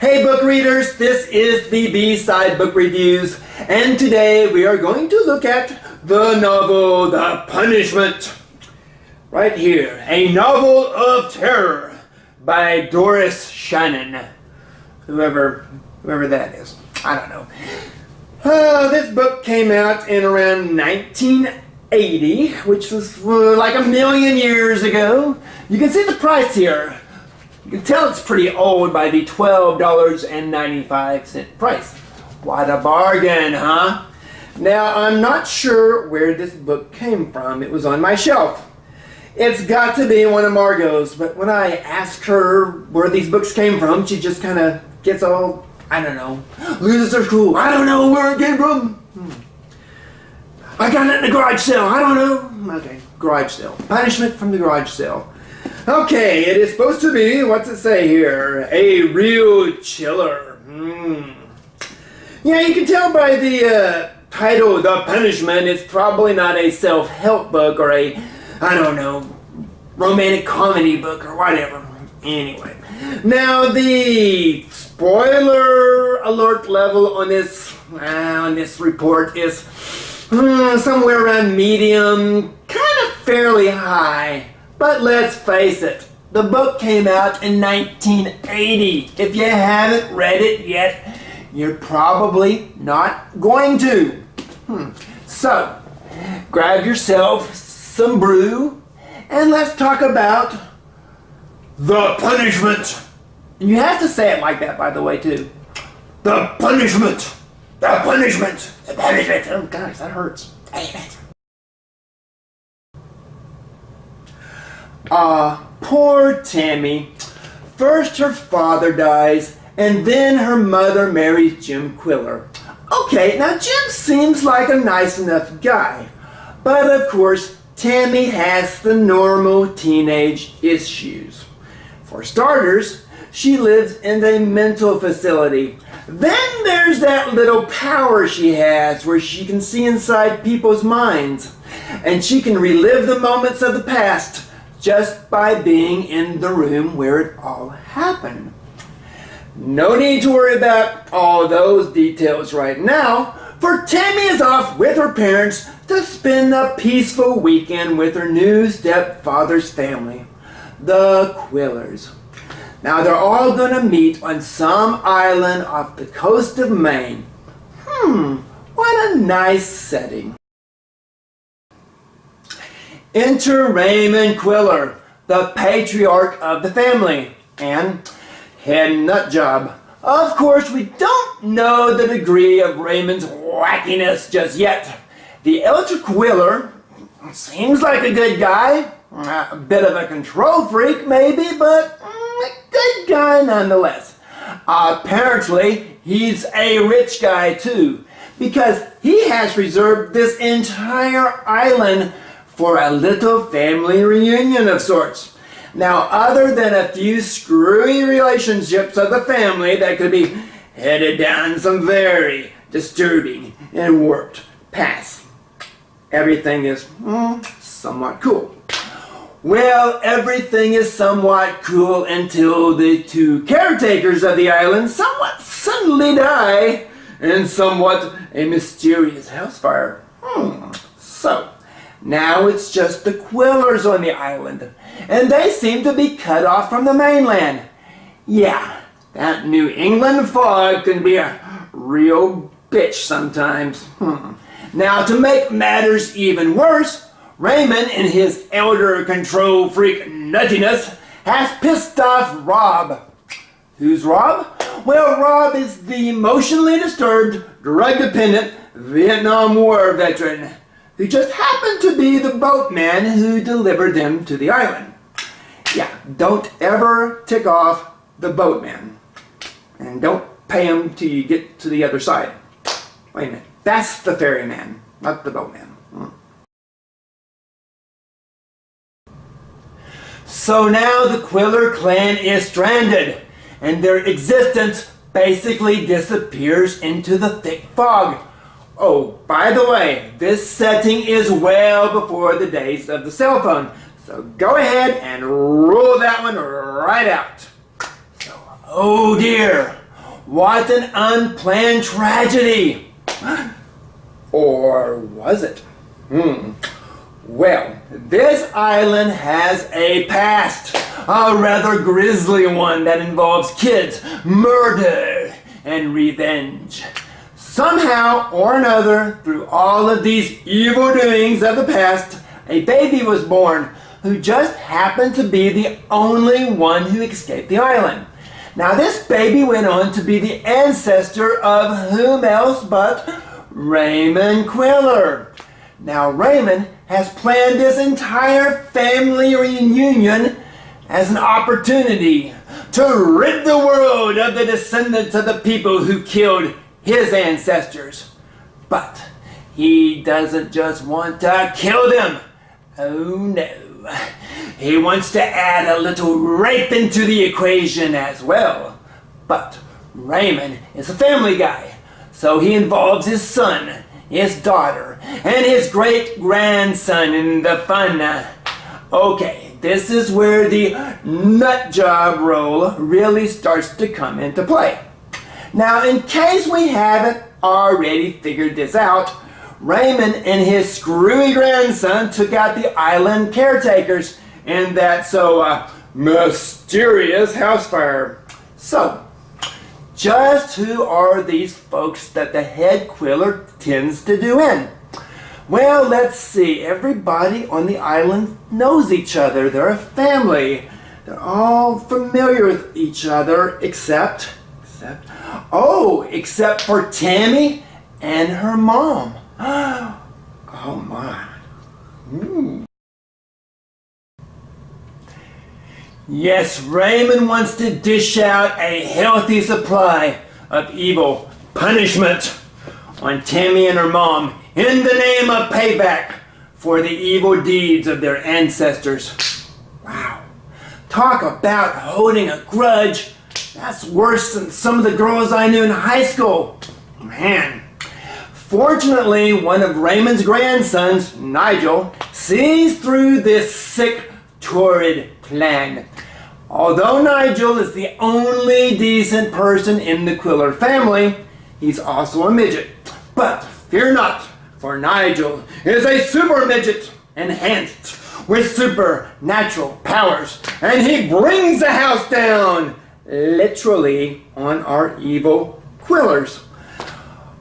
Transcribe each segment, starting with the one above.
Hey book readers, this is the B-Side Book Reviews, and today we are going to look at the novel The Punishment. Right here, a novel of terror by Doris Shannon. Whoever that is. I don't know. This book came out in around 1980, which was like a million years ago. You can see the price here. You can tell it's pretty old by the $12.95 price. What a bargain, huh? Now, I'm not sure where this book came from. It was on my shelf. It's got to be one of Margot's, but when I ask her where these books came from, she just kind of gets all, I don't know, loses her cool. I don't know where it came from. I got it in the garage sale. I don't know. Okay, garage sale. Punishment from the garage sale. Okay, it is supposed to be, what's it say here? A real chiller. Yeah, you can tell by the title, The Punishment, it's probably not a self-help book or a, I don't know, romantic comedy book or whatever. Anyway, now the spoiler alert level on this report is somewhere around medium, kind of fairly high. But let's face it, the book came out in 1980. If you haven't read it yet, you're probably not going to. So, grab yourself some brew, and let's talk about The Punishment. And you have to say it like that, by the way, too. The Punishment. The Punishment. The Punishment. Oh, guys, that hurts. Damn it. Poor Tammy. First her father dies, and then her mother marries Jim Quiller. Okay, now Jim seems like a nice enough guy, but of course Tammy has the normal teenage issues. For starters, she lives in a mental facility. Then there's that little power she has where she can see inside people's minds, and she can relive the moments of the past just by being in the room where it all happened. No need to worry about all those details right now, for Tammy is off with her parents to spend a peaceful weekend with her new stepfather's family, the Quillers. Now they're all gonna meet on some island off the coast of Maine. What a nice setting. Enter Raymond Quiller, the patriarch of the family, and head nut job. Of course, we don't know the degree of Raymond's wackiness just yet. The elder Quiller seems like a good guy, a bit of a control freak maybe, but a good guy nonetheless. Apparently, he's a rich guy too, because he has reserved this entire island for a little family reunion of sorts. Now, other than a few screwy relationships of the family that could be headed down some very disturbing and warped paths, everything is somewhat cool. Well, everything is somewhat cool until the two caretakers of the island somewhat suddenly die in somewhat a mysterious house fire. So, now it's just the Quillers on the island, and they seem to be cut off from the mainland. Yeah, that New England fog can be a real bitch sometimes. Now, to make matters even worse, Raymond, in his elder control freak nuttiness, has pissed off Rob. Who's Rob? Well, Rob is the emotionally disturbed, drug-dependent Vietnam War veteran who just happened to be the boatman who delivered them to the island. Yeah, don't ever tick off the boatman. And don't pay him till you get to the other side. Wait a minute, that's the ferryman, not the boatman. So now the Quiller clan is stranded, and their existence basically disappears into the thick fog. Oh, by the way, this setting is well before the days of the cell phone, so go ahead and rule that one right out. So, oh dear, What an unplanned tragedy! Or was it? Well, this island has a past, a rather grisly one that involves kids, murder, and revenge. Somehow or another, through all of these evil doings of the past, a baby was born who just happened to be the only one who escaped the island. Now this baby went on to be the ancestor of whom else but Raymond Quiller. Now Raymond has planned this entire family reunion as an opportunity to rid the world of the descendants of the people who killed his ancestors. But he doesn't just want to kill them. Oh no. He wants to add a little rape into the equation as well. But Raymond is a family guy, so he involves his son, his daughter, and his great-grandson in the fun. Okay, this is where the nut job role really starts to come into play. Now, in case we haven't already figured this out, Raymond and his screwy grandson took out the island caretakers in that so mysterious house fire. So, just who are these folks that the head Quiller tends to do in? Well, let's see. Everybody on the island knows each other. They're a family. They're all familiar with each other except for Tammy and her mom. Oh my. Yes, Raymond wants to dish out a healthy supply of evil punishment on Tammy and her mom in the name of payback for the evil deeds of their ancestors. Wow. Talk about holding a grudge. That's worse than some of the girls I knew in high school. Man. Fortunately, one of Raymond's grandsons, Nigel, sees through this sick, torrid plan. Although Nigel is the only decent person in the Quiller family, he's also a midget. But fear not, for Nigel is a super midget, enhanced with supernatural powers, and he brings the house down, literally, on our evil Quillers.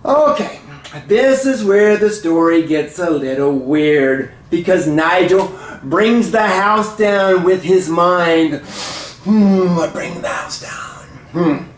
Okay. This is where the story gets a little weird, because Nigel brings the house down with his mind. Bring the house down.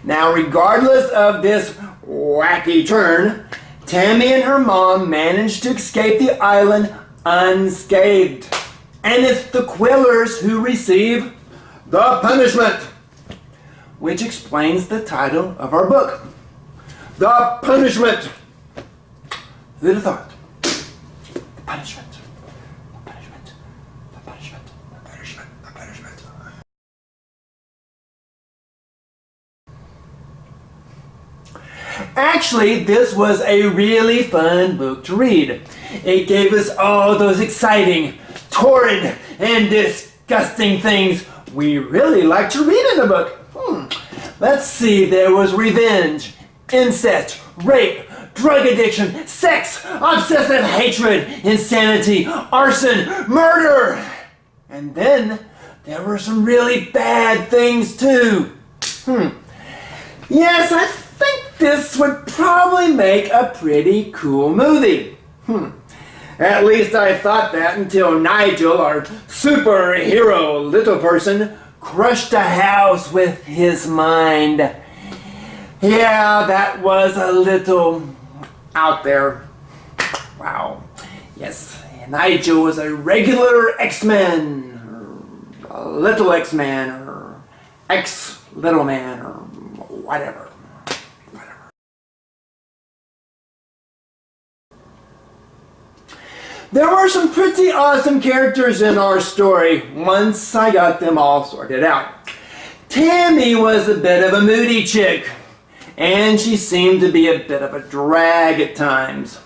Now, regardless of this wacky turn, Tammy and her mom managed to escape the island unscathed. And it's the Quillers who receive the punishment, which explains the title of our book. The Punishment. Who'd have thought? The punishment. The punishment. The punishment. The punishment. The punishment. Actually, this was a really fun book to read. It gave us all those exciting, torrid, and disgusting things we really like to read in a book. Let's see, there was revenge, incest, rape, drug addiction, sex, obsessive hatred, insanity, arson, murder. And then there were some really bad things too. Yes, I think this would probably make a pretty cool movie. At least I thought that until Nigel, our superhero little person, crushed a house with his mind. Yeah, that was a little out there. Wow. Yes, Nigel was a regular X-Man, or a little X-Man, or X-little man, or whatever. There were some pretty awesome characters in our story once I got them all sorted out. Tammy was a bit of a moody chick, and she seemed to be a bit of a drag at times.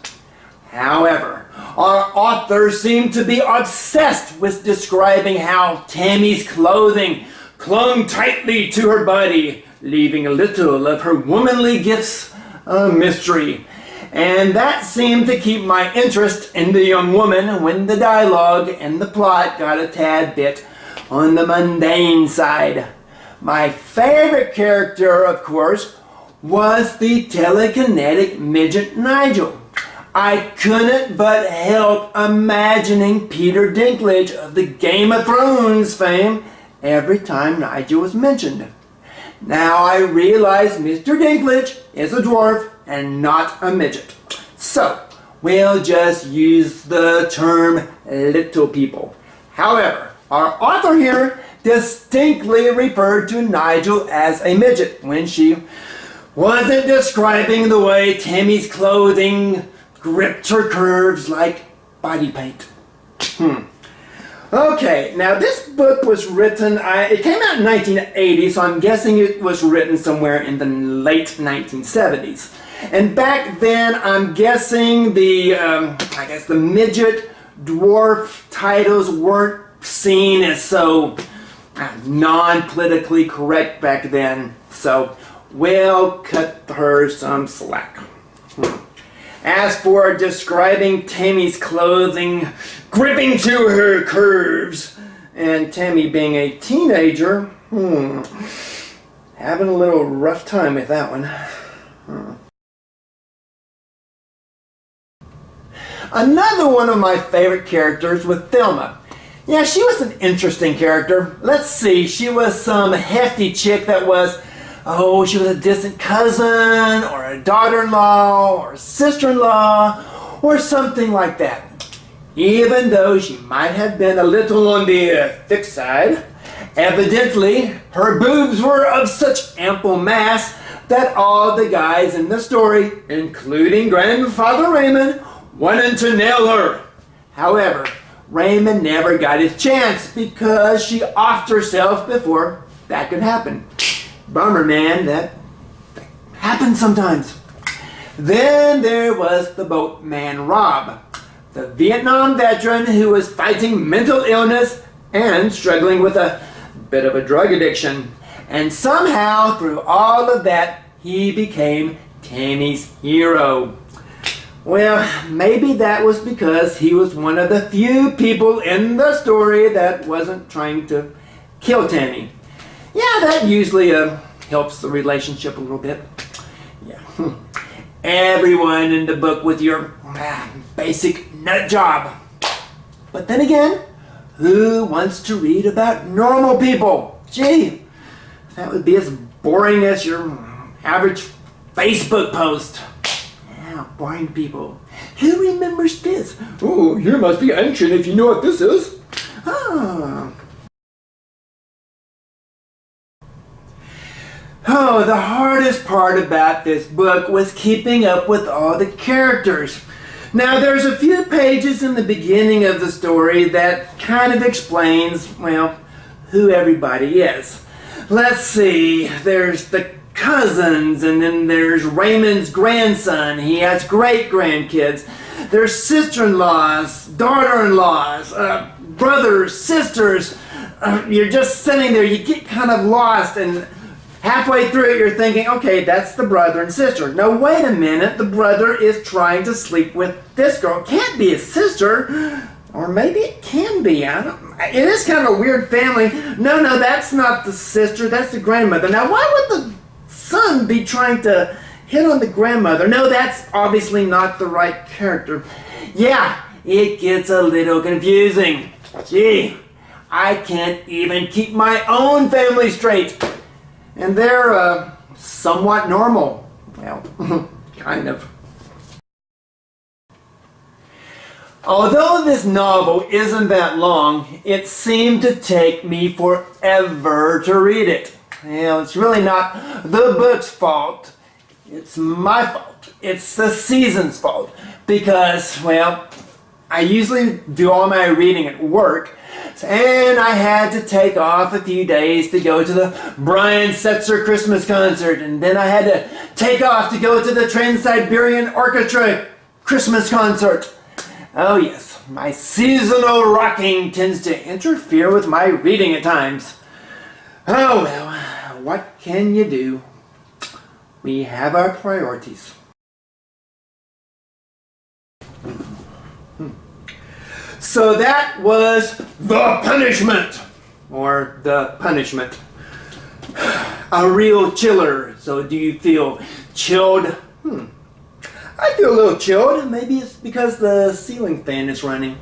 However, our author seemed to be obsessed with describing how Tammy's clothing clung tightly to her body leaving a little of her womanly gifts a mystery. And that seemed to keep my interest in the young woman when the dialogue and the plot got a tad bit on the mundane side. My favorite character, of course, was the telekinetic midget Nigel. I couldn't but help imagining Peter Dinklage of the Game of Thrones fame every time Nigel was mentioned. Now I realize Mr. Dinklage is a dwarf and not a midget. So, we'll just use the term little people. However, our author here distinctly referred to Nigel as a midget when she wasn't describing the way Tammy's clothing gripped her curves like body paint. Okay, now this book was written, it came out in 1980, so I'm guessing it was written somewhere in the late 1970s. And back then, I'm guessing the midget dwarf titles weren't seen as so non-politically correct back then. So we'll cut her some slack. As for describing Tammy's clothing gripping to her curves, and Tammy being a teenager, having a little rough time with that one. Another one of my favorite characters was Thelma. Yeah, she was an interesting character. Let's see, she was some hefty chick that was, she was a distant cousin, or a daughter-in-law, or a sister-in-law, or something like that. Even though she might have been a little on the thick side, evidently her boobs were of such ample mass that all the guys in the story, including Grandfather Raymond, wanted to nail her. However, Raymond never got his chance because she offed herself before that could happen. Bummer, man, that happens sometimes. Then there was the boatman Rob, the Vietnam veteran who was fighting mental illness and struggling with a bit of a drug addiction. And somehow, through all of that, he became Tammy's hero. Well, maybe that was because he was one of the few people in the story that wasn't trying to kill Tammy. Yeah, that usually helps the relationship a little bit. Yeah. Everyone in the book with your basic nut job. But then again, who wants to read about normal people? Gee, that would be as boring as your average Facebook post. Yeah, boring people. Who remembers this? Oh, you must be ancient if you know what this is. Oh, the hardest part about this book was keeping up with all the characters. Now, there's a few pages in the beginning of the story that kind of explains, well, who everybody is. Let's see, there's the cousins, and then there's Raymond's grandson. He has great-grandkids. There's sister-in-laws, daughter-in-laws, brothers, sisters. You're just sitting there, you get kind of lost, and halfway through it, you're thinking, okay, that's the brother and sister. No, wait a minute, the brother is trying to sleep with this girl. It can't be his sister, or maybe it can be. It is kind of a weird family. No, that's not the sister, that's the grandmother. Now, why would the son be trying to hit on the grandmother? No, that's obviously not the right character. Yeah, it gets a little confusing. Gee, I can't even keep my own family straight. And they're somewhat normal. Well, kind of. Although this novel isn't that long, it seemed to take me forever to read it. Well, it's really not the book's fault. It's my fault. It's the season's fault. Because, well, I usually do all my reading at work, and I had to take off a few days to go to the Brian Setzer Christmas concert, and then I had to take off to go to the Trans-Siberian Orchestra Christmas concert. Oh yes, my seasonal rocking tends to interfere with my reading at times. Oh well, what can you do? We have our priorities. So that was the punishment, or the punishment. A real chiller. So do you feel chilled? I feel a little chilled. Maybe it's because the ceiling fan is running.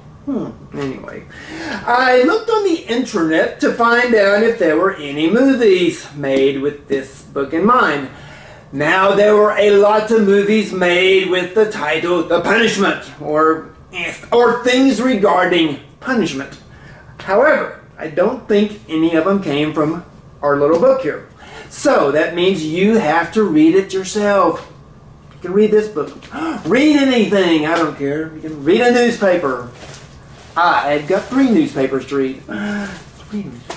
Anyway, I looked on the internet to find out if there were any movies made with this book in mind. Now, there were a lot of movies made with the title The Punishment, or things regarding punishment. However, I don't think any of them came from our little book here. So that means you have to read it yourself. You can read this book. Read anything, I don't care. You can read a newspaper. I've got 3 newspapers to read. 3 newspapers.